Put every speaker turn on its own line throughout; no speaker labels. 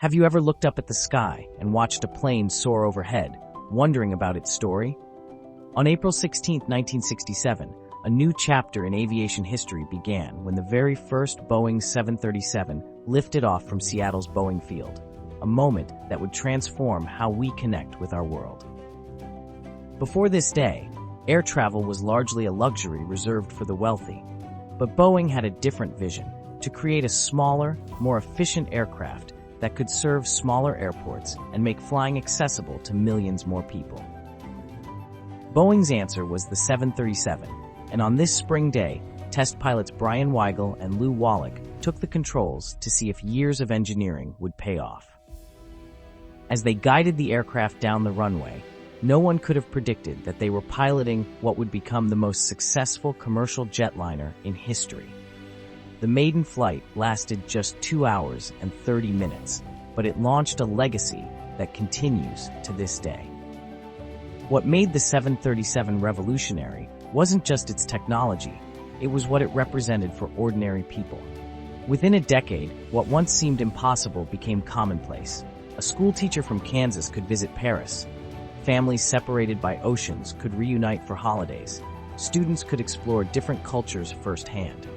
Have you ever looked up at the sky and watched a plane soar overhead, wondering about its story? On April 16, 1967, a new chapter in aviation history began when the very first Boeing 737 lifted off from Seattle's Boeing field, a moment that would transform how we connect with our world. Before this day, air travel was largely a luxury reserved for the wealthy, but Boeing had a different vision: to create a smaller, more efficient aircraft that could serve smaller airports and make flying accessible to millions more people. Boeing's answer was the 737, and on this spring day, test pilots Brian Weigel and Lew Wallach took the controls to see if years of engineering would pay off. As they guided the aircraft down the runway, no one could have predicted that they were piloting what would become the most successful commercial jetliner in history. The maiden flight lasted just 2 hours and 30 minutes, but it launched a legacy that continues to this day. What made the 737 revolutionary wasn't just its technology, it was what it represented for ordinary people. Within a decade, what once seemed impossible became commonplace. A school teacher from Kansas could visit Paris. Families separated by oceans could reunite for holidays. Students could explore different cultures firsthand.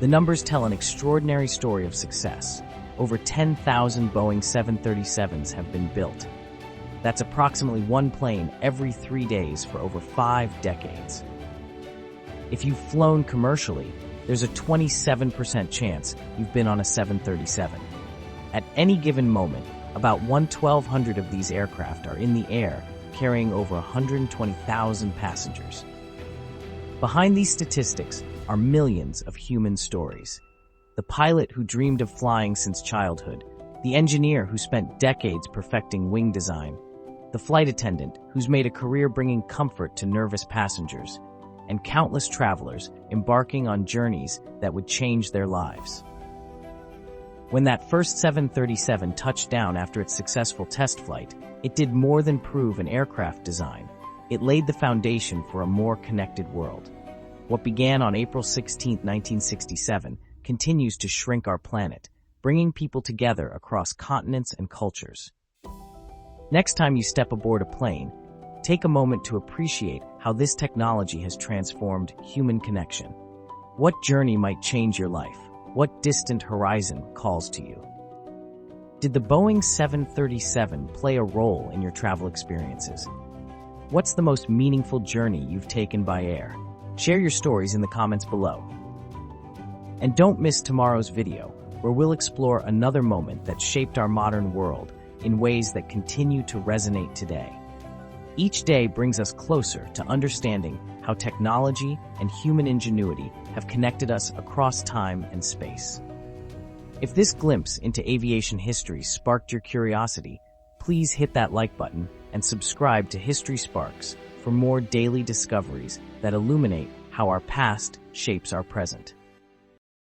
The numbers tell an extraordinary story of success. Over 10,000 Boeing 737s have been built. That's approximately one plane every 3 days for over 5 decades. If you've flown commercially, there's a 27% chance you've been on a 737. At any given moment, about 1,200 of these aircraft are in the air, carrying over 120,000 passengers. Behind these statistics are millions of human stories. The pilot who dreamed of flying since childhood, the engineer who spent decades perfecting wing design, the flight attendant who's made a career bringing comfort to nervous passengers, and countless travelers embarking on journeys that would change their lives. When that first 737 touched down after its successful test flight, it did more than prove an aircraft design. It laid the foundation for a more connected world. What began on April 16, 1967, continues to shrink our planet, bringing people together across continents and cultures. Next time you step aboard a plane, take a moment to appreciate how this technology has transformed human connection. What journey might change your life? What distant horizon calls to you? Did the Boeing 737 play a role in your travel experiences? What's the most meaningful journey you've taken by air? Share your stories in the comments below. And don't miss tomorrow's video, where we'll explore another moment that shaped our modern world in ways that continue to resonate today. Each day brings us closer to understanding how technology and human ingenuity have connected us across time and space. If this glimpse into aviation history sparked your curiosity, please hit that like button and subscribe to History Sparks for more daily discoveries that illuminate how our past shapes our present.